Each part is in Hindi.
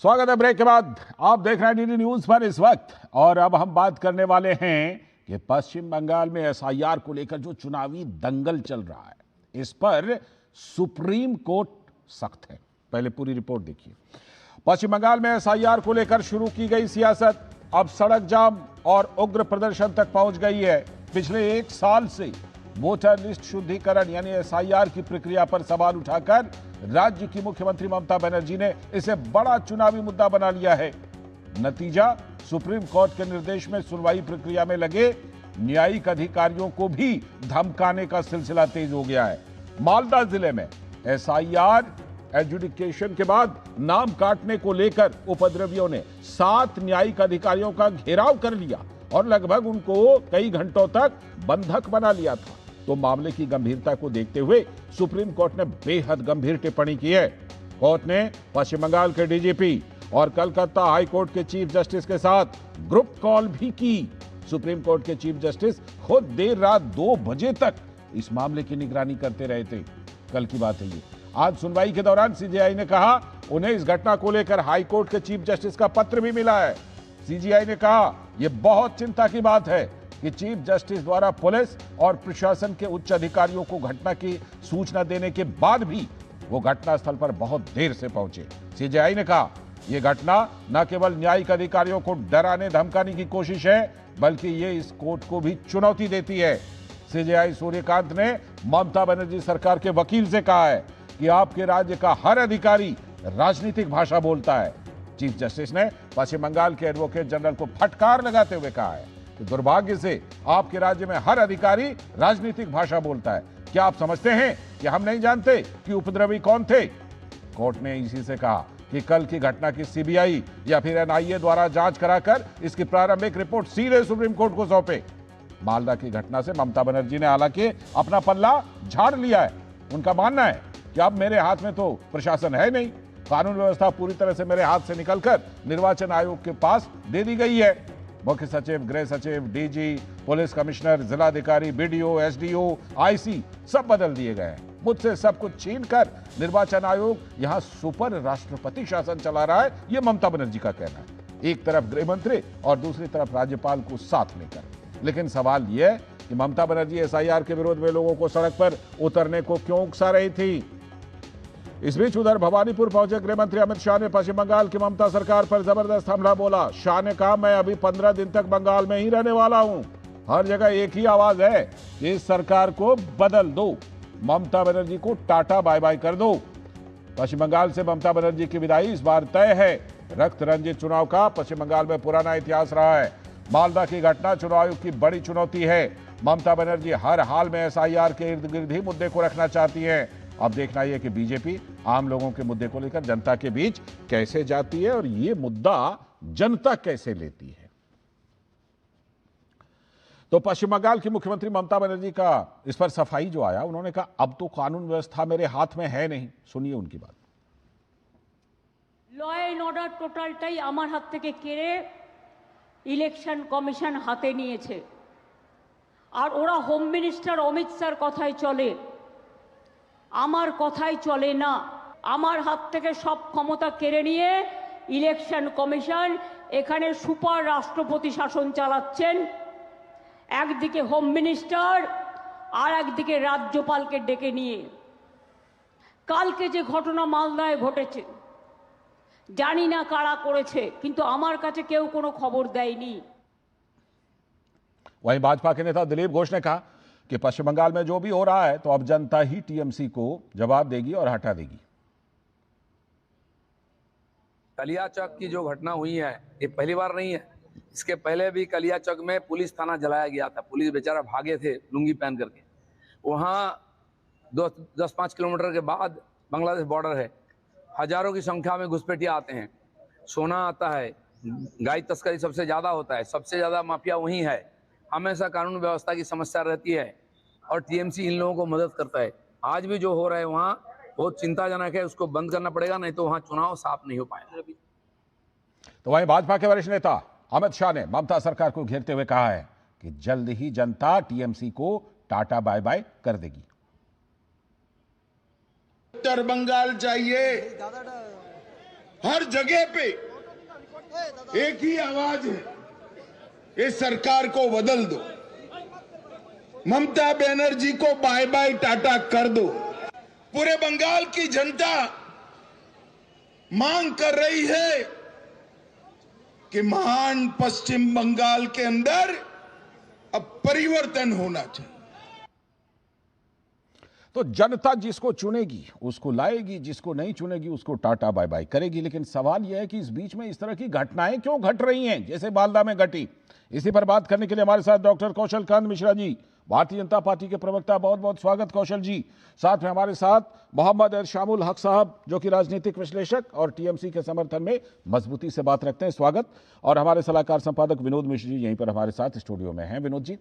स्वागत है ब्रेक के बाद। आप देख रहे हैं डीडी न्यूज पर इस वक्त, और अब हम बात करने वाले हैं कि पश्चिम बंगाल में एसआईआर को लेकर जो चुनावी दंगल चल रहा है, इस पर सुप्रीम कोर्ट सख्त है। पहले पूरी रिपोर्ट देखिए। पश्चिम बंगाल में एसआईआर को लेकर शुरू की गई सियासत अब सड़क जाम और उग्र प्रदर्शन तक पहुंच गई है। पिछले एक साल से वोटर लिस्ट शुद्धिकरण यानी एसआईआर की प्रक्रिया पर सवाल उठाकर राज्य की मुख्यमंत्री ममता बनर्जी ने इसे बड़ा चुनावी मुद्दा बना लिया है। नतीजा, सुप्रीम कोर्ट के निर्देश में सुनवाई प्रक्रिया में लगे न्यायिक अधिकारियों को भी धमकाने का सिलसिला तेज हो गया है। मालदा जिले में एसआईआर एडजुडिकेशन के बाद नाम काटने को लेकर उपद्रवियों ने 7 न्यायिक अधिकारियों का घेराव कर लिया और लगभग उनको कई घंटों तक बंधक बना लिया था। तो मामले की गंभीरता को देखते हुए सुप्रीम कोर्ट ने बेहद गंभीर टिप्पणी की है। कोर्ट ने पश्चिम बंगाल के डीजीपी और कलकत्ता हाई कोर्ट के चीफ जस्टिस के साथ ग्रुप कॉल भी की। सुप्रीम कोर्ट के चीफ जस्टिस खुद देर रात 2 बजे तक इस मामले की निगरानी करते रहे थे। कल की बात है ये। आज सुनवाई के दौरान सीजेआई ने कहा उन्हें इस घटना को लेकर हाई कोर्ट के चीफ जस्टिस का पत्र भी मिला है। सीजेआई ने कहा यह बहुत चिंता की बात है कि चीफ जस्टिस द्वारा पुलिस और प्रशासन के उच्च अधिकारियों को घटना की सूचना देने के बाद भी वो घटनास्थल पर बहुत देर से पहुंचे। सीजेआई ने कहा यह घटना न केवल न्यायिक अधिकारियों को डराने धमकाने की कोशिश है, बल्कि ये इस कोर्ट को भी चुनौती देती है। सीजेआई सूर्यकांत ने ममता बनर्जी सरकार के वकील से कहा है कि आपके राज्य का हर अधिकारी राजनीतिक भाषा बोलता है। चीफ जस्टिस ने पश्चिम बंगाल के एडवोकेट जनरल को फटकार लगाते हुए कहा है कि दुर्भाग्य से आपके राज्य में हर अधिकारी राजनीतिक भाषा बोलता है। क्या आप समझते हैं कि हम नहीं जानते कि उपद्रवी कौन थे? कोर्ट ने इसी से कहा कि कल की घटना की सीबीआई या फिर एनआईए द्वारा जांच कराकर इसकी प्रारंभिक रिपोर्ट सीधे सुप्रीम कोर्ट को सौंपे। मालदा की घटना से ममता बनर्जी ने हालांकि अपना पल्ला झाड़ लिया है। उनका मानना है कि अब मेरे हाथ में तो प्रशासन है नहीं, कानून व्यवस्था पूरी तरह से मेरे हाथ से निकलकर निर्वाचन आयोग के पास दे दी गई है। मुख्य सचिव, गृह सचिव, डीजी, पुलिस कमिश्नर, जिलाधिकारी, बीडीओ, एसडीओ, आईसी सब बदल दिए गए हैं। मुझसे सब कुछ छीनकर निर्वाचन आयोग यहां सुपर राष्ट्रपति शासन चला रहा है, यह ममता बनर्जी का कहना है। एक तरफ गृह मंत्री और दूसरी तरफ राज्यपाल को साथ लेकर। लेकिन सवाल यह है कि ममता बनर्जी एसआईआर के विरोध में लोगों को सड़क पर उतरने को क्यों उकसा रही थी? इस बीच उधर भवानीपुर पहुंचे गृह मंत्री अमित शाह ने पश्चिम बंगाल की ममता सरकार पर जबरदस्त हमला बोला। शाह ने कहा मैं अभी 15 दिन तक बंगाल में ही रहने वाला हूं। हर जगह एक ही आवाज है कि इस सरकार को बदल दो, ममता बनर्जी को टाटा बाय बाय कर दो। पश्चिम बंगाल से ममता बनर्जी की विदाई इस बार तय है। रक्त रंजित चुनाव का पश्चिम बंगाल में पुराना इतिहास रहा है। मालदा की घटना चुनाव आयोग की बड़ी चुनौती है। ममता बनर्जी हर हाल में एसआईआर के इर्द गिर्द ही मुद्दे को रखना चाहती है। अब देखना यह कि बीजेपी आम लोगों के मुद्दे को लेकर जनता के बीच कैसे जाती है और यह मुद्दा जनता कैसे लेती है। तो पश्चिम बंगाल की मुख्यमंत्री ममता बनर्जी का इस पर सफाई जो आया, उन्होंने कहा अब तो कानून व्यवस्था मेरे हाथ में है नहीं। सुनिए उनकी बात। लॉ एंड ऑर्डर টোটালটাই আমার হাত থেকে কেড়ে ইলেকশন কমিশন হাতে নিয়েছে, আর ওরা হোম মিনিস্টার অমিত শাহর কথাই চলে, আমার কথাই চলে না। আমার হাত থেকে সব ক্ষমতা কেড়ে নিয়ে ইলেকশন কমিশন এখানে সুপার রাষ্ট্রপতি শাসন চালাচ্ছেন। একদিকে হোম মিনিস্টার আর একদিকে রাজ্যপালকে ডেকে নিয়ে। কালকে যে ঘটনা মালদায় ঘটেছে জানি না কারা করেছে, কিন্তু আমার কাছে কেউ কোনো খবর দেয়নি। वहीं भाजपा के नेता दिलीप घोष ने कहा कि पश्चिम बंगाल में जो भी हो रहा है तो अब जनता ही टीएमसी को जवाब देगी और हटा देगी। कलियाचक की जो घटना हुई है ये पहली बार नहीं है। इसके पहले भी कलियाचक में पुलिस थाना जलाया गया था। पुलिस बेचारा भागे थे लुंगी पहन करके। वहाँ 10-5 किलोमीटर के बाद बांग्लादेश बॉर्डर है। हजारों की संख्या में घुसपैठिया आते हैं, सोना आता है, गाय तस्करी सबसे ज़्यादा होता है, सबसे ज़्यादा माफिया वहीं है। हमेशा कानून व्यवस्था की समस्या रहती है और टीएमसी इन लोगों को मदद करता है। आज भी जो हो रहा है वहाँ बहुत चिंताजनक है, उसको बंद करना पड़ेगा, नहीं तो वहाँ चुनाव साफ नहीं हो पाएगा। तो वहीं भाजपा के वरिष्ठ नेता अमित शाह ने ममता सरकार को घेरते हुए कहा है कि जल्द ही जनता टीएमसी को टाटा बाय बाय कर देगी। उत्तर बंगाल चाहिए, हर जगह पे एक ही आवाज है, इस सरकार को बदल दो, ममता बनर्जी को बाय बाय टाटा कर दो। पूरे बंगाल की जनता मांग कर रही है कि महान पश्चिम बंगाल के अंदर अब परिवर्तन होना चाहिए। तो जनता जिसको चुनेगी उसको लाएगी, जिसको नहीं चुनेगी उसको टाटा बाय बाय करेगी। लेकिन सवाल यह है कि इस बीच में इस तरह की घटनाएं क्यों घट रही हैं, जैसे मालदा में घटी। इसी पर बात करने के लिए हमारे साथ डॉक्टर कौशल कांत मिश्रा जी, भारतीय जनता पार्टी के प्रवक्ता, बहुत बहुत स्वागत कौशल जी। साथ में हमारे साथ मोहम्मद एरशामुल हक साहब, जो कि राजनीतिक विश्लेषक और टीएमसी के समर्थन में मजबूती से बात रखते हैं, स्वागत। और हमारे सलाहकार संपादक विनोद मिश्र जी यहीं पर हमारे साथ स्टूडियो में हैं। विनोद जी,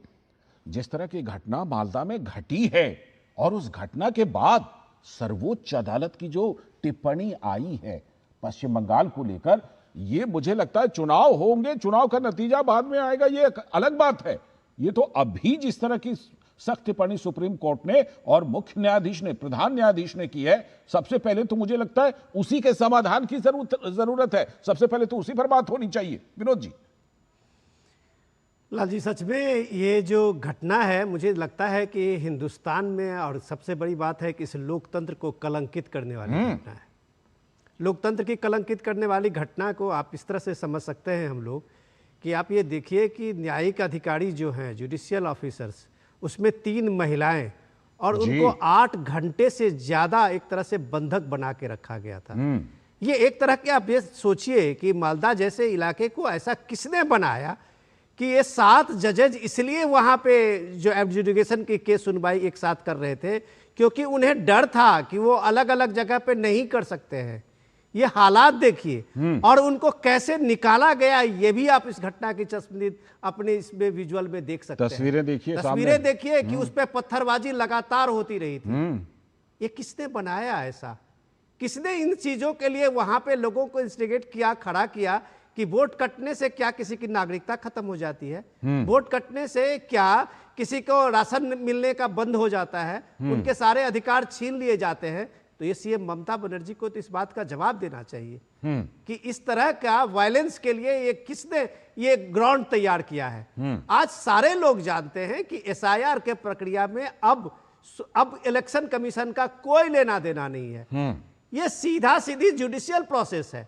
जिस तरह की घटना मालदा में घटी है और उस घटना के बाद सर्वोच्च अदालत की जो टिप्पणी आई है पश्चिम बंगाल को लेकर, ये मुझे लगता है चुनाव होंगे, चुनाव का नतीजा बाद में आएगा, ये एक अलग बात है। ये तो अभी जिस तरह की सख्त टिप्पणी सुप्रीम कोर्ट ने और मुख्य न्यायाधीश ने, प्रधान न्यायाधीश ने की है, सबसे पहले तो मुझे लगता है उसी के समाधान की जरूरत है। सबसे पहले तो उसी पर बात होनी चाहिए। विनोद जी। लाल जी, सच में ये जो घटना है, मुझे लगता है कि हिंदुस्तान में, और सबसे बड़ी बात है कि इस लोकतंत्र को कलंकित करने वाली घटना है। लोकतंत्र की कलंकित करने वाली घटना को आप इस तरह से समझ सकते हैं हम लोग कि आप ये देखिए कि न्यायिक अधिकारी जो हैं, जुडिशियल ऑफिसर्स, उसमें 3 महिलाएं, और उनको 8 घंटे से ज़्यादा एक तरह से बंधक बना के रखा गया था। ये एक तरह के, आप ये सोचिए कि मालदा जैसे इलाके को ऐसा किसने बनाया कि ये 7 जजेज इसलिए वहाँ पे जो एडजुडिकेशन की केस सुनवाई एक साथ कर रहे थे क्योंकि उन्हें डर था कि वो अलग अलग जगह पे नहीं कर सकते हैं। ये हालात देखिए, और उनको कैसे निकाला गया, ये भी आप इस घटना की चश्मदीद अपने इसमें विजुअल में देख सकते हैं। तस्वीरें देखिए कि उस पर पत्थरबाजी लगातार होती रही थी। ये किसने बनाया ऐसा? किसने इन चीजों के लिए वहां पे लोगों को इंस्टिगेट किया, खड़ा किया कि वोट कटने से क्या किसी की नागरिकता खत्म हो जाती है? वोट कटने से क्या किसी को राशन मिलने का बंद हो जाता है? उनके सारे अधिकार छीन लिए जाते हैं? तो ये सीएम ममता बनर्जी को तो इस बात का जवाब देना चाहिए कि इस तरह का वायलेंस के लिए ये किसने ये ग्राउंड तैयार किया है। आज सारे लोग जानते हैं कि एसआईआर के प्रक्रिया में अब इलेक्शन कमीशन का कोई लेना देना नहीं है। ये सीधा सीधी जुडिशियल प्रोसेस है।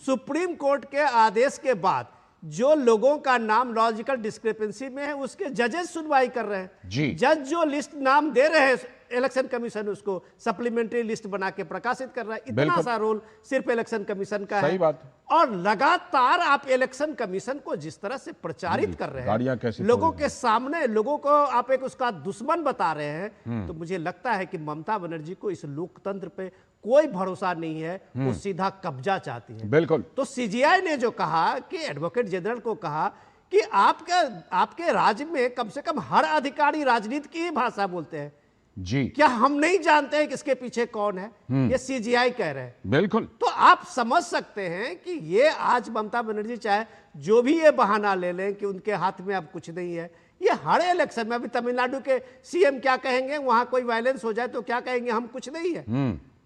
सुप्रीम कोर्ट के आदेश के बाद जो लोगों का नाम लॉजिकल डिस्क्रिपेंसी में है, उसके जजेस सुनवाई कर रहे हैं। जज जो लिस्ट नाम दे रहे हैं, इलेक्शन कमीशन उसको सप्लीमेंट्री लिस्ट बना के प्रकाशित कर रहा है। इतना सा रोल सिर्फ इलेक्शन कमीशन का है। बात। और लगातार आप इलेक्शन कमीशन को जिस तरह से प्रचारित कर रहे हैं, लोगों के सामने लोगों को आप एक उसका दुश्मन बता रहे हैं, तो मुझे लगता है कि ममता बनर्जी को इस लोकतंत्र पे कोई भरोसा नहीं है। वो सीधा कब्जा चाहती है। बिल्कुल। तो सीजीआई ने जो कहा कि एडवोकेट जनरल को कहा कि आपके राज्य में कम से कम हर अधिकारी राजनीति की ही भाषा बोलते हैं जी, क्या हम नहीं जानते हैं किसके पीछे कौन है? ये सीजीआई कह रहे हैं। बिल्कुल। तो आप समझ सकते हैं कि ये आज ममता बनर्जी चाहे जो भी ये बहाना ले लें कि उनके हाथ में अब कुछ नहीं है, ये हर इलेक्शन में, अभी तमिलनाडु के सीएम क्या कहेंगे, वहां कोई वायलेंस हो जाए तो क्या कहेंगे, हम कुछ नहीं है।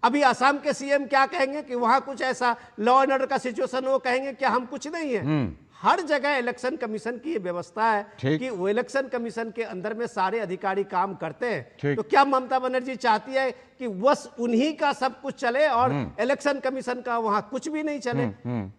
अभी असम के सीएम क्या कहेंगे कि वहां कुछ ऐसा लॉ एंड ऑर्डर का सिचुएशन, वो कहेंगे कि हम कुछ नहीं है। हर जगह इलेक्शन कमीशन की ये व्यवस्था है कि वो इलेक्शन कमीशन के अंदर में सारे अधिकारी काम करते हैं। तो क्या ममता बनर्जी चाहती है कि बस उन्हीं का सब कुछ चले और इलेक्शन कमीशन का वहां कुछ भी नहीं चले?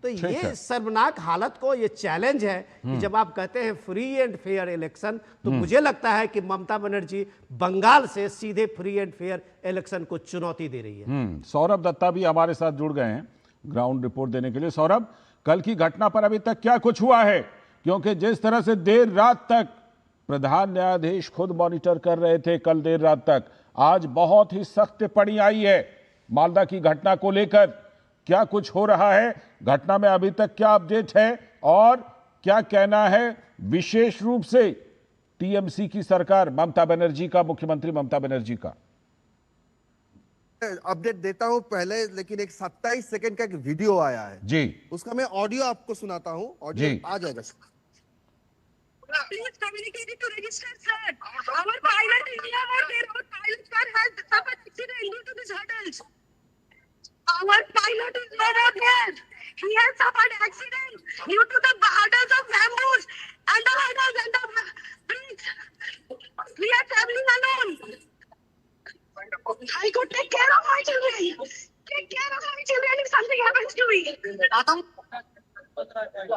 तो ये शर्मनाक हालत को, ये चैलेंज है कि जब आप कहते हैं फ्री एंड फेयर इलेक्शन, तो मुझे लगता है कि ममता बनर्जी बंगाल से सीधे फ्री एंड फेयर इलेक्शन को चुनौती दे रही है। सौरभ दत्ता भी हमारे साथ जुड़ गए हैं ग्राउंड रिपोर्ट देने के लिए। सौरभ, कल की घटना पर अभी तक क्या कुछ हुआ है? क्योंकि जिस तरह से देर रात तक प्रधान न्यायाधीश खुद मॉनिटर कर रहे थे, कल देर रात तक, आज बहुत ही सख्त टिप्पणी आई है मालदा की घटना को लेकर। क्या कुछ हो रहा है घटना में? अभी तक क्या अपडेट है और क्या कहना है विशेष रूप से टीएमसी की सरकार, ममता बनर्जी का, मुख्यमंत्री ममता बनर्जी का? अपडेट देता हूं पहले, लेकिन एक 27 सेकंड का एक वीडियो आया है जी, उसका मैं ऑडियो आपको सुनाता हूं। ऑडियो आ जाएगा। Please communicate it to register, sir. Our pilot is here. Our pilot car has suffered accident due to these hurdles. Our pilot is over there. He has suffered accident due to the hurdles of bamboos and the hurdles and the bridge. We are traveling alone. I could take care of my children. Take care of my children if something happens to me.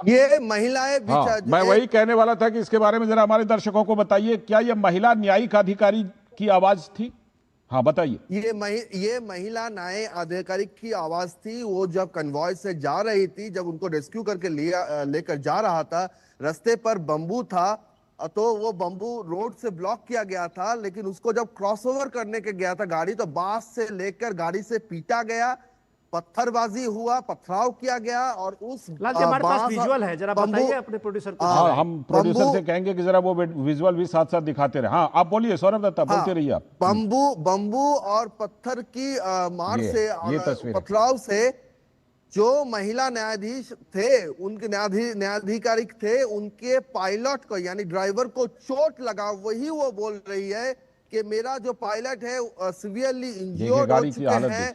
ये महिलाएं हाँ, मैं वही कहने वाला था कि इसके बारे में जरा हमारे दर्शकों को बताइए, क्या ये महिला न्यायिक अधिकारी की आवाज थी? हाँ बताइए। ये महिला न्याय अधिकारी की आवाज थी। वो जब कन्वॉय से जा रही थी, जब उनको रेस्क्यू करके लेकर जा रहा था, रास्ते पर बम्बू था तो वो बम्बू रोड से ब्लॉक किया गया था, लेकिन उसको जब क्रॉसओवर करने के गया था गाड़ी, तो बांस से लेकर गाड़ी से पीटा गया, पत्थरबाजी हुआ, पथराव किया गया। और उस लाल जी, हमारे पास विजुअल है, जरा बताइए अपने प्रोड्यूसर को। हाँ, हम प्रोड्यूसर से कहेंगे कि जरा वो विजुअल भी साथ साथ दिखाते रहे। हाँ आप बोलिए सौरभ दत्ता, बोलते रहिए आप। बम्बू और पत्थर की मार से, पथराव से जो महिला न्यायाधीश थे, उनके न्यायाधिकारी थे, उनके पायलट को यानी ड्राइवर को चोट लगा। वही वो बोल रही है कि मेरा जो पायलट है सिवियरली इंज्योर्ड हो चुके हैं,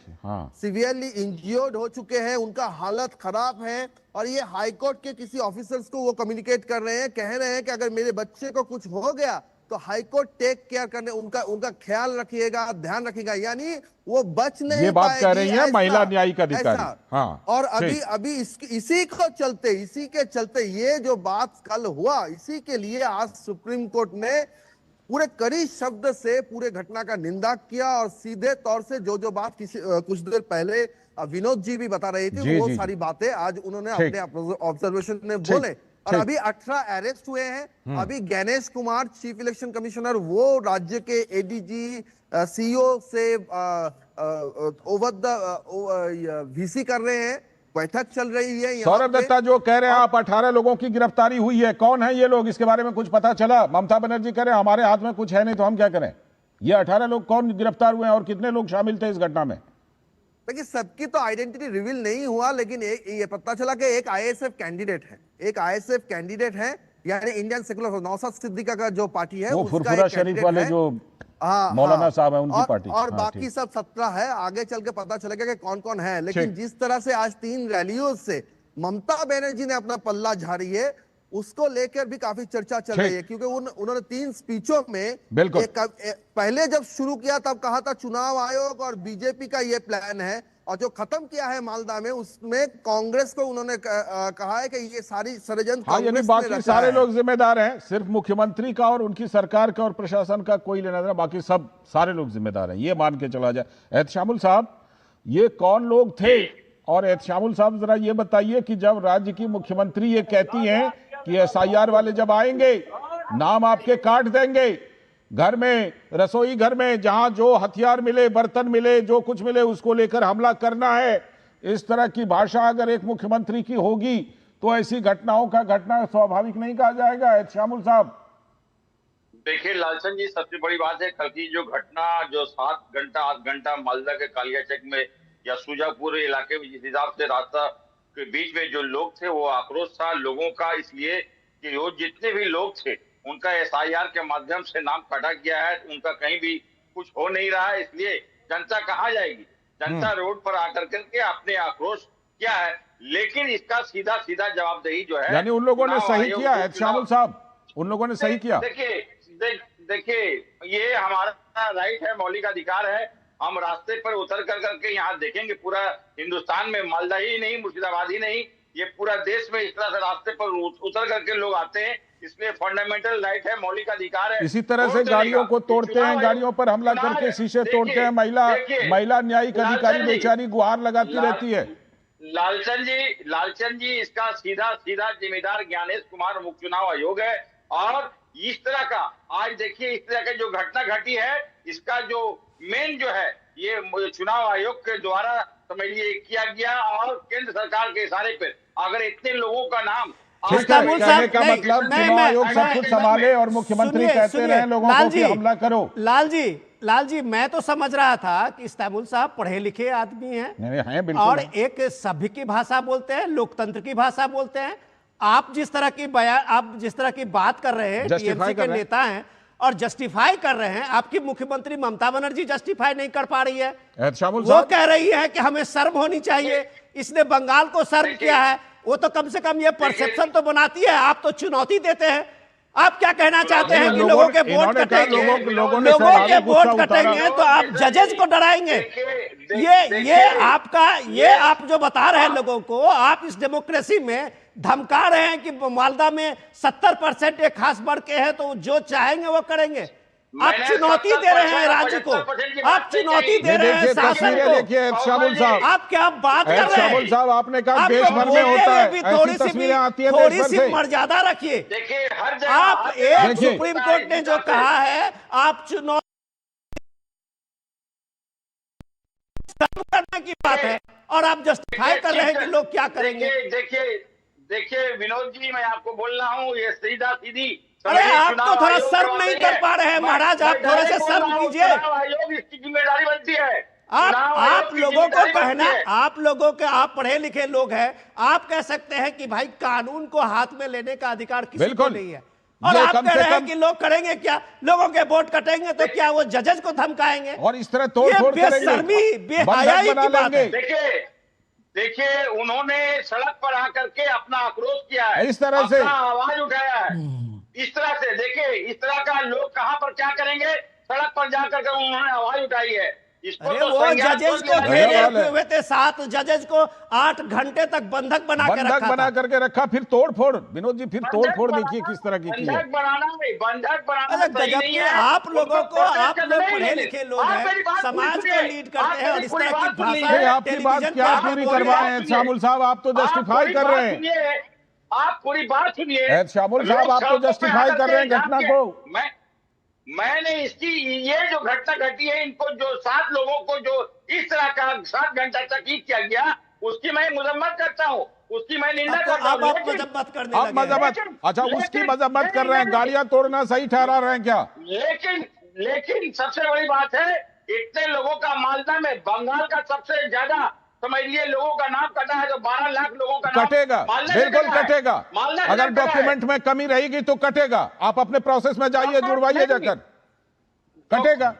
सिवियरली इंज्योर्ड हो चुके हैं, उनका हालत खराब है। और ये हाईकोर्ट के किसी ऑफिसर्स को वो कम्युनिकेट कर रहे हैं, कह रहे हैं कि अगर मेरे बच्चे को कुछ हो गया तो हाईकोर्ट टेक केयर करने, उनका ख्याल रखिएगा, ध्यान रखिएगा। यानी वो बच नहीं, ये बात कह रही है महिला न्यायिक अधिकारी। हाँ, और अभी इसी के चलते ये जो बात कल हुआ, इसी के लिए आज सुप्रीम कोर्ट ने पूरे कड़ी शब्द से पूरे घटना का निंदा किया। और सीधे तौर से जो बात कुछ देर पहले विनोद जी भी बता रहे थे, वो सारी बातें आज उन्होंने अपने ऑब्जर्वेशन में बोले। और अभी 18 अरेस्ट हुए हैं। अभी Ganesh Kumar chief election commissioner, वो राज्य के एडीजी सीईओ से ओवर द वीसी कर रहे हैं, बैठक चल रही है। सौरभ दत्ता जो कह रहे हैं आप 18 लोगों की गिरफ्तारी हुई है, कौन है ये लोग, इसके बारे में कुछ पता चला? ममता बनर्जी कह रहे हैं हमारे हाथ में कुछ है नहीं तो हम क्या करें। ये 18 लोग कौन गिरफ्तार हुए हैं और कितने लोग शामिल थे इस घटना में? देखिए, सबकी तो आइडेंटिटी रिवील नहीं हुआ, लेकिन ये पता चला कि एक आईएसएफ कैंडिडेट है, यानी इंडियन सेकुलर नौशाद सिद्दीकी का जो पार्टी है, वो फुरफुरा शरीफ वाले जो मौलाना साहब है उनकी पार्टी, और बाकी सब 17 है। आगे चल के पता चलेगा कि कौन कौन है। लेकिन जिस तरह से आज 3 रैलियों से ममता बनर्जी ने अपना पल्ला झाड़ी है, उसको लेकर भी काफी चर्चा चल रही है। क्योंकि उन्होंने 3 स्पीचों में पहले जब शुरू किया तब कहा था चुनाव आयोग और बीजेपी का ये प्लान है, और जो खत्म किया है मालदा में, उसमें कांग्रेस को उन्होंने कहा है कि ये सारी षड्यंत्र यानी बाकी सारे लोग जिम्मेदार हैं, सिर्फ मुख्यमंत्री का और उनकी सरकार का और प्रशासन का कोई लेना देना, बाकी सब सारे लोग जिम्मेदार हैं, ये मान के चला जाए। एहतशामुल साहब, ये कौन लोग थे? और एहतशामुल साहब जरा ये बताइए कि जब राज्य की मुख्यमंत्री ये कहती हैं कि एसआईआर वाले जब आएंगे नाम आपके काट देंगे, घर में, रसोई घर में जहां जो हथियार मिले, बर्तन मिले, जो कुछ मिले उसको लेकर हमला करना है, इस तरह की भाषा अगर एक मुख्यमंत्री की होगी तो ऐसी घटनाओं का घटना स्वाभाविक नहीं कहा जाएगा? एहतशामुल साहब देखिए लालचंद जी, सबसे बड़ी बात है कल की जो घटना, जो 8 घंटा मालदा के कालियाचक में या सुजापुर इलाके में जिस हिसाब से रास्ता के बीच में जो लोग थे, वो आक्रोश था लोगों का, इसलिए कि वो जितने भी लोग थे उनका एसआईआर के माध्यम से नाम काटा गया है, उनका कहीं भी कुछ हो नहीं रहा है। इसलिए जनता कहाँ जाएगी? जनता रोड पर आकर करके अपने आक्रोश क्या है, लेकिन इसका सीधा जवाबदेही जो है, यानी उन लोगों ने सही किया है एहतशामुल साहब, उन लोगों ने सही किया। देखिए ये हमारा राइट है, मौलिक अधिकार है। हम रास्ते पर उतर करके यहाँ देखेंगे, पूरा हिंदुस्तान में, मालदा ही नहीं, मुर्शिदाबाद ही नहीं, ये पूरा देश में इस तरह से रास्ते पर उतर करके लोग आते हैं। इसमें फंडामेंटल राइट है, मौलिक अधिकार है। इसी तरह से गाड़ियों को तोड़ते हैं, गाड़ियों पर हमला करके शीशे तोड़ते हैं। महिला न्यायिक अधिकारी बेचारी गुहार लगाती रहती है। लालचंद जी इसका सीधा जिम्मेदार ज्ञानेश कुमार मुख्य चुनाव आयोग है। और इस तरह का आज देखिए, इस तरह का जो घटना घटी है, इसका जो मेन जो है ये चुनाव आयोग के द्वारा समझ लिए किया गया, और केंद्र सरकार के इशारे पर अगर इतने लोगों का नाम कहने का मतलब चुनाव आयोग सब कुछ संभाले और मुख्यमंत्री कहते रहे लोगों को कि हमला करो। लाल जी मैं तो समझ रहा था कि इस्तेमाल साहब पढ़े लिखे आदमी हैं और एक सभ्य की भाषा बोलते हैं, लोकतंत्र की भाषा बोलते हैं। आप जिस तरह की बात कर रहे हैं, टीएमसी के नेता हैं, और जस्टिफाई कर रहे हैं। आपकी मुख्यमंत्री ममता बनर्जी जस्टिफाई नहीं कर पा रही है। वो कह रही है कि हमें शर्म होनी चाहिए, इसने बंगाल को शर्म किया है। वो तो कम से कम ये परसेप्शन तो बनाती है, आप तो चुनौती देते हैं। आप क्या कहना चाहते हैं कि लोगों के वोट कटेंगे, लोगों के वोट कटेंगे तो आप जजेस को डराएंगे? ये आप जो बता रहे हैं लोगों को, आप इस डेमोक्रेसी में धमका रहे हैं कि मालदा में 70% एक खास वर्ग के हैं तो जो चाहेंगे वो करेंगे। आप चुनौती दे रहे हैं राज्य को, आप चुनौती दे रहे हैं शासन को। देखिए शामुल साहब, आप क्या बात कर रहे हैं? शामुल साहब, आपने कहा देश भर में होता है, ऐसी तस्वीरें आती है, थोड़ी सी मर्यादा रखिए। देखिए हर जगह आप एक सुप्रीम कोर्ट ने जो कहा है, आप चुनौती करने की बात है और आप जस्टिफाई कर रहे हैं कि लोग क्या करेंगे। देखिए विनोद जी, मैं आपको बोल रहा हूँ, ये सीधा सीधी। अरे आप तो थोड़ा शर्म नहीं कर पा रहे हैं महाराज, आप थोड़े से शर्म कीजिए। आयोग इसकी जिम्मेदारी बनती है। आप लोगों को कहना, आप लोगों के, आप पढ़े लिखे लोग हैं, आप कह सकते हैं कि भाई कानून को हाथ में लेने का अधिकार किसी को नहीं है। और आप कह रहे हैं कि लोग करेंगे क्या, लोगों के वोट कटेंगे तो क्या वो जजेस को धमकाएंगे? और इस तरह तोड़-फोड़ करेंगे, बेशर्मी, बेहयाई की बात है। देखिए उन्होंने सड़क पर आकर के अपना आक्रोश किया है, इस तरह से आवाज उठाया है। इस तरह से देखिए, इस तरह का लोग कहां पर क्या करेंगे, सड़क पर जाकर के उन्होंने आवाज उठाई है। अरे वो जजेस को घेरे हुए थे, 7 जजेस को 8 घंटे तक बंधक बना करके रखा, फिर तोड़-फोड़। विनोद जी, फिर तोड़-फोड़ देखिए किस तरह की है। बंधक बनाना सही नहीं है। आप लोगों को, आप लोग पढ़े लिखे लोग हैं, समाज को लीड करते हैं और इस तरह की भाषा, आपकी बात क्या पूरी करवाए हैं शामुल साहब? आप तो जस्टिफाई कर रहे हैं। आप पूरी बात सुनिए शामुल साहब, आप तो जस्टिफाई कर रहे हैं घटना को। मैंने इसकी, ये जो घटना घटी है, इनको जो 7 लोगों को जो इस तरह का 7 घंटा तकीद किया गया, उसकी मैं मजम्मत करता हूँ, उसकी मैं निंदा करता हूँ। अच्छा, उसकी मजम्मत कर रहे हैं, गाड़ियां तोड़ना सही ठहरा रहे हैं क्या? लेकिन सबसे बड़ी बात है, इतने लोगों का मालदा में, बंगाल का सबसे ज्यादा समझ लिए लोगों का नाम कटा है, तो 12 लाख लोगों का कटेगा, बिल्कुल कटेगा। अगर डॉक्यूमेंट में कमी रहेगी तो कटेगा। आप अपने प्रोसेस में जाइए, जुड़वाइए जाकर, कटेगा।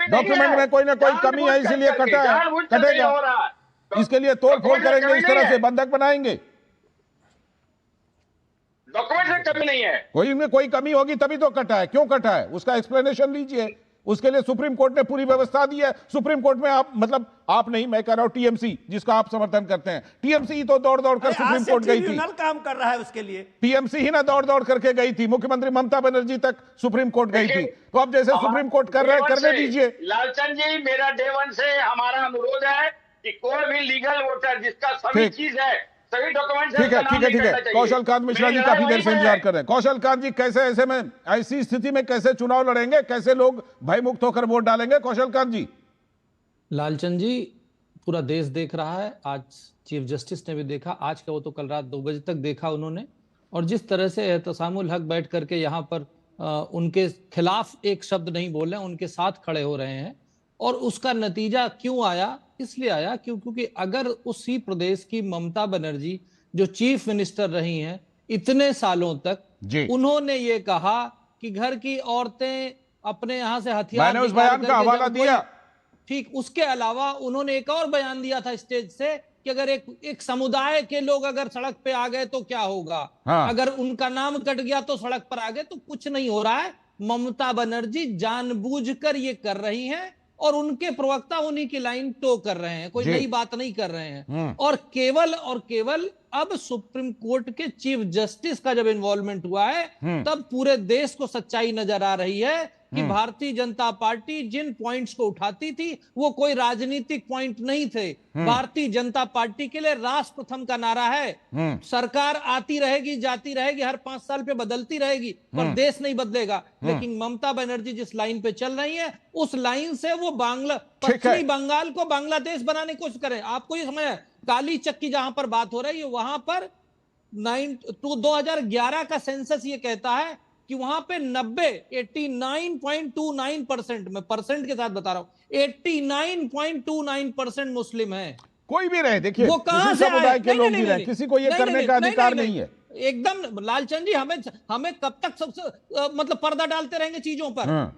डॉक्यूमेंट में कोई ना कोई कमी है, इसीलिए कटा है, कटेगा। इसके लिए तोड़-फोड़ करेंगे, इस तरह से बंधक बनाएंगे। डॉक्यूमेंट में कमी नहीं है, कोई में कोई कमी होगी तभी तो कटा है। क्यों कटा है, उसका एक्सप्लेनेशन लीजिए। उसके लिए सुप्रीम कोर्ट ने पूरी व्यवस्था दी है। सुप्रीम कोर्ट में आप, मतलब आप नहीं, मैं कह रहा हूं टीएमसी, जिसका आप समर्थन करते हैं, टीएमसी ही तो दौड़ कर सुप्रीम कोर्ट गई थी। काम कर रहा है उसके लिए टीएमसी ही ना दौड़ करके गई थी, मुख्यमंत्री ममता बनर्जी तक सुप्रीम कोर्ट गई थी। तो अब जैसे सुप्रीम कोर्ट कर रहे हैं, करने दीजिए। लालचंद जी, मेरा डे 1 से हमारा अनुरोध है कि कोई भी लीगल वोटर जिसका सभी चीज है, सभी डॉक्यूमेंट, ठीक है। कौशल कांत मिश्रा जी काफी देर से इंतजार कर रहे हैं। कौशल कांत जी, कैसे ऐसे में, ऐसी स्थिति में कैसे चुनाव लड़ेंगे, कैसे लोग भयमुक्त होकर वोट डालेंगे? कौशल कांत जी। लालचंद जी, पूरा देश देख रहा है, आज चीफ जस्टिस ने भी देखा, आज का वो तो कल रात 2 बजे तक देखा उन्होंने, और जिस तरह से एहतसामुल हक बैठ करके यहाँ पर उनके खिलाफ एक शब्द नहीं बोले, उनके साथ खड़े हो रहे हैं। और उसका नतीजा क्यों आया? इसलिए आया क्योंकि अगर उसी प्रदेश की ममता बनर्जी जो चीफ मिनिस्टर रही हैं इतने सालों तक, उन्होंने ये कहा कि घर की औरतें अपने यहां से हथियार, मैंने उस बयान का हवाला दिया, ठीक, उसके अलावा उन्होंने एक और बयान दिया था स्टेज से कि अगर एक समुदाय के लोग अगर सड़क पे आ गए तो क्या होगा। हाँ। अगर उनका नाम कट गया तो सड़क पर आ गए, तो कुछ नहीं हो रहा है। ममता बनर्जी जानबूझकर ये कर रही हैं और उनके प्रवक्ता उन्हीं की लाइन टो कर रहे हैं, कोई नई बात नहीं कर रहे हैं। और केवल अब सुप्रीम कोर्ट के चीफ जस्टिस का जब इन्वॉल्वमेंट हुआ है, तब पूरे देश को सच्चाई नजर आ रही है कि भारतीय जनता पार्टी जिन पॉइंट्स को उठाती थी वो कोई राजनीतिक पॉइंट नहीं थे। भारतीय जनता पार्टी के लिए राष्ट्र प्रथम का नारा है। सरकार आती रहेगी, जाती रहेगी, हर 5 साल पे बदलती रहेगी, पर देश नहीं बदलेगा। लेकिन ममता बनर्जी जिस लाइन पे चल रही है, उस लाइन से वो पश्चिमी बंगाल को बांग्लादेश बनाने की कोशिश करें। आपको ये समझ है, काली चक्की जहां पर बात हो रही है, वहां पर 2011 का सेंसस ये कहता है कि वहां पे 89.29% में, परसेंट के साथ बता रहा हूं, 89.29% मुस्लिम है। कोई भी रहे, देखिए, किसी समुदाय के लोग भी रहे, किसी को ये करने का अधिकार नहीं है। एकदम लालचंद जी, हमें कब तक सबसे मतलब पर्दा डालते रहेंगे चीजों पर?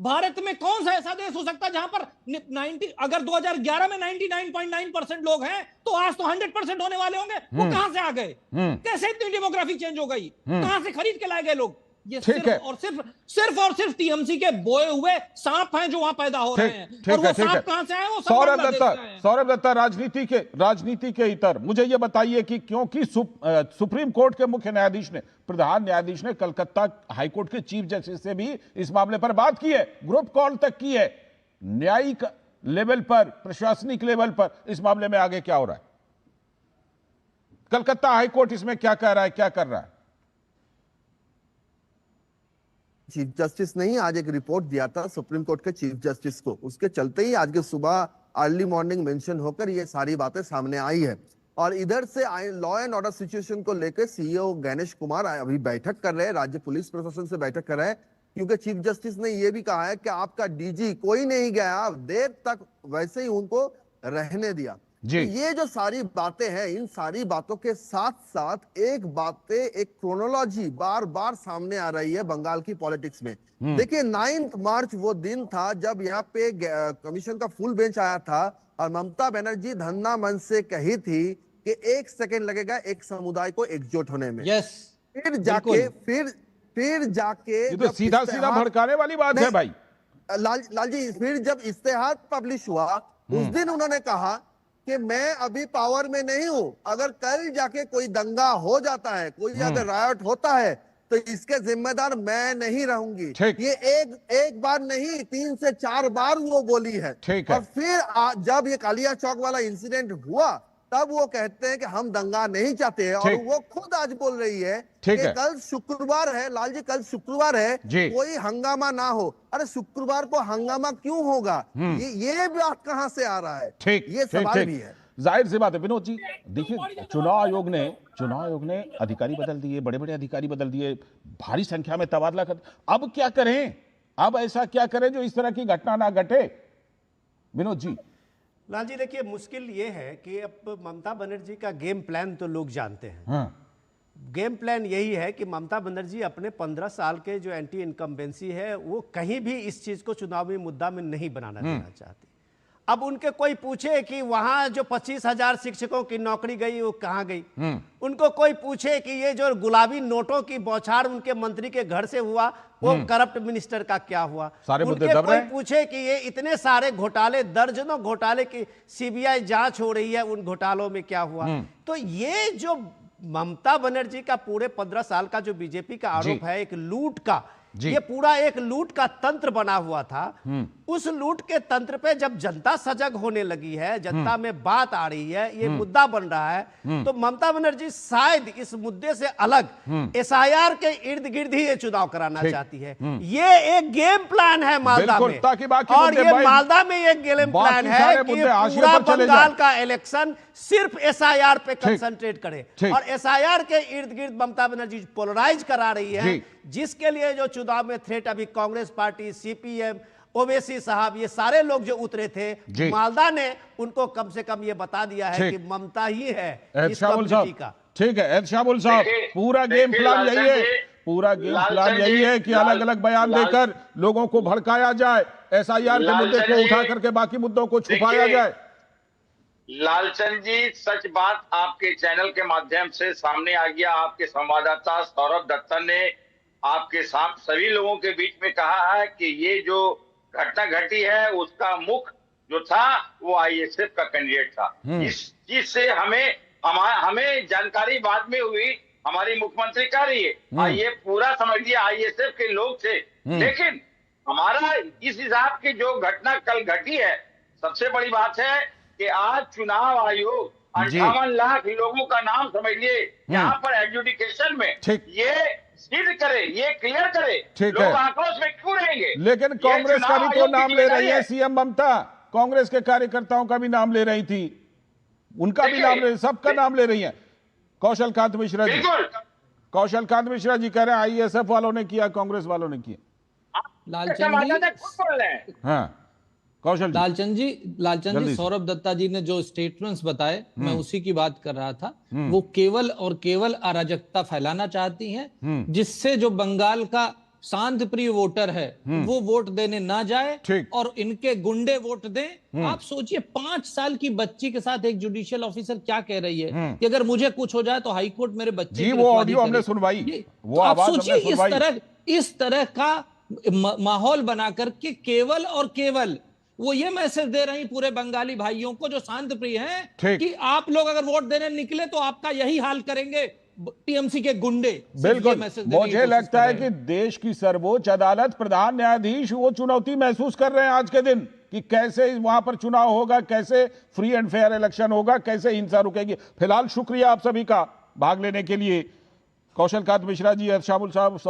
भारत में कौन सा ऐसा देश हो सकता है जहां पर 90 अगर 2011 में 99.9% लोग हैं तो आज तो 100% होने वाले होंगे। वो कहां से आ गए? कैसे इतनी डेमोग्राफी चेंज हो गई? कहां से खरीद के लाए गए लोग? ये सिर्फ टीएमसी के बोए हुए सांप हैं जो वहां पैदा हो रहे हैं। और वो सांप कहां से आए? वो सौरभ दत्ता, राजनीति के इतर मुझे ये बताइए कि क्योंकि सुप्रीम कोर्ट के मुख्य न्यायाधीश ने, प्रधान न्यायाधीश ने कलकत्ता हाईकोर्ट के चीफ जस्टिस से भी इस मामले पर बात की है, ग्रुप कॉल तक की है। न्यायिक लेवल पर, प्रशासनिक लेवल पर इस मामले में आगे क्या हो रहा है? कलकत्ता हाईकोर्ट इसमें क्या कह रहा है, क्या कर रहा है? चीफ जस्टिस ने ही आज एक रिपोर्ट दिया था सुप्रीम कोर्ट के चीफ जस्टिस को, उसके चलते ही आज के सुबह अर्ली मॉर्निंग मेंशन होकर ये सारी बातें सामने आई है। और इधर से लॉ एंड ऑर्डर सिचुएशन को लेकर सीईओ गणेश कुमार अभी बैठक कर रहे हैं, राज्य पुलिस प्रशासन से बैठक कर रहे हैं, क्योंकि चीफ जस्टिस ने ये भी कहा है कि आपका डीजी कोई नहीं गया, देर तक वैसे ही उनको रहने दिया। तो ये जो सारी बातें हैं, इन सारी बातों के साथ साथ एक क्रोनोलॉजी बार बार सामने आ रही है बंगाल की पॉलिटिक्स में। देखिए 9 मार्च वो दिन था जब यहाँ पे कमीशन का फुल बेंच आया था और ममता बनर्जी धन्ना मंच से कही थी कि 1 सेकेंड लगेगा एक समुदाय को एकजुट होने में। फिर जाके ये तो सीधा भड़काने वाली बात है भाई। लाल जी, फिर जब इस्तेहार पब्लिश हुआ उस दिन उन्होंने कहा कि मैं अभी पावर में नहीं हूं, अगर कल जाके कोई दंगा हो जाता है, कोई अगर रायट होता है तो इसके जिम्मेदार मैं नहीं रहूंगी। ये एक बार नहीं 3 से 4 बार वो बोली है। और फिर जब ये कालिया चौक वाला इंसिडेंट हुआ तब वो कहते हैं कि हम दंगा नहीं चाहते हैं, और वो खुद आज बोल रही है कि कल शुक्रवार है, लाल जी कल शुक्रवार है, कोई हंगामा ना हो। अरे शुक्रवार को हंगामा क्यों होगा? ये बात कहां से आ रहा है? ये सवाल भी है। जाहिर सी बात है विनोद जी, देखिए चुनाव आयोग ने अधिकारी बदल दिए, बड़े बड़े अधिकारी बदल दिए, भारी संख्या में तबादला कर। अब क्या करें? अब ऐसा क्या करें जो इस तरह की घटना ना घटे? विनोद जी। लाल जी देखिए, मुश्किल ये है कि अब ममता बनर्जी का गेम प्लान तो लोग जानते हैं। गेम प्लान यही है कि ममता बनर्जी अपने 15 साल के जो एंटी इनकम्बेंसी है वो कहीं भी इस चीज को चुनावी मुद्दा में नहीं बनाना देना चाहती। अब उनके कोई पूछे कि वहां जो 25,000 शिक्षकों की नौकरी गई वो कहां गई, उनको कोई पूछे कि ये जो गुलाबी नोटों की बौछार उनके मंत्री के घर से हुआ वो करप्ट मिनिस्टर का क्या हुआ, उनके कोई पूछे कि ये इतने सारे घोटाले, दर्जनों घोटाले की सीबीआई जांच हो रही है, उन घोटालों में क्या हुआ। तो ये जो ममता बनर्जी का पूरे 15 साल का जो बीजेपी का आरोप है एक लूट का, ये पूरा एक लूट का तंत्र बना हुआ था। उस लूट के तंत्र पे जब जनता सजग होने लगी है, जनता में बात आ रही है, ये मुद्दा बन रहा है, तो ममता बनर्जी शायद इस मुद्दे से अलग एसआईआर के इर्द गिर्द ही ये चुनाव कराना चाहती है। ये एक गेम प्लान है मालदा में, और ये मालदा में एक गेम प्लान है कि पूरा बंगाल का इलेक्शन सिर्फ एसआईआर पे कंसंट्रेट करे, और एसआईआर के इर्द गिर्द ममता बनर्जी पोलराइज करा रही है, जिसके लिए जो चुनाव में थ्रेट अभी कांग्रेस पार्टी, सीपीएम, ओवैसी साहब, ये सारे लोग जो उतरे थे, मालदा ने उनको कम से कम ये बता दिया है कि ममता ही है इस कम्युनिटी का। ठीक है एहतशामुल साहब, पूरा गेम प्लान यही है, पूरा गेम प्लान यही है कि अलग अलग बयान देकर लोगों को भड़काया जाए, एसआईआर के मुद्दे को उठा करके बाकी मुद्दों को छुपाया जाए। लालचंद जी, सच बात आपके चैनल के माध्यम से सामने आ गया। आपके संवाददाता सौरभ दत्ता ने आपके साथ सभी लोगों के बीच में कहा है कि ये जो घटना घटी है उसका मुख जो था वो आईएसएफ का कैंडिडेट था। इस चीज से हमें जानकारी बाद में हुई, हमारी मुख्यमंत्री कह रही है ये पूरा समझ लिया आईएसएफ के लोग थे, लेकिन हमारा इस हिसाब की जो घटना कल घटी है, सबसे बड़ी बात है कि आज चुनाव आयोग 58 लाख लोगों का नाम समझिए यहाँ पर एडजुडिकेशन में ये सिद्ध करे, ये क्लियर करे, लोग आक्रोश में क्यों रहेंगे। लेकिन कांग्रेस का भी तो नाम ले रही है सीएम ममता, कांग्रेस के कार्यकर्ताओं का भी नाम ले रही थी, उनका भी नाम ले, सबका नाम ले रही है। कौशल कांत मिश्रा जी कह रहे हैं आईएसएफ वालों ने किया, कांग्रेस वालों ने किया। लालचंद जी, हाँ कौशल लालचंद जी सौरभ दत्ता जी ने जो स्टेटमेंट्स बताए, मैं उसी की बात कर रहा था। वो केवल और केवल अराजकता फैलाना चाहती हैं, जिससे जो बंगाल का शांत प्रिय वोटर है वो वोट देने ना जाए और इनके गुंडे वोट दें। आप सोचिए 5 साल की बच्ची के साथ एक जुडिशियल ऑफिसर क्या कह रही है कि अगर मुझे कुछ हो जाए तो हाईकोर्ट मेरे बच्चे की वो ऑडियो हमने सुनवाई, वो आप सोचिए इस तरह का माहौल बना करके केवल और केवल वो ये मैसेज दे रही पूरे बंगाली भाइयों को जो शांत प्रिय हैं कि आप लोग अगर वोट देने निकले तो आपका यही हाल करेंगे टीएमसी के गुंडे। बिल्कुल, मुझे लगता है कि देश की सर्वोच्च अदालत, प्रधान न्यायाधीश वो चुनौती महसूस कर रहे हैं आज के दिन कि कैसे वहां पर चुनाव होगा, कैसे फ्री एंड फेयर इलेक्शन होगा, कैसे हिंसा रुकेगी। फिलहाल शुक्रिया आप सभी का भाग लेने के लिए। कौशल कांत मिश्रा जी, शामुल साहब।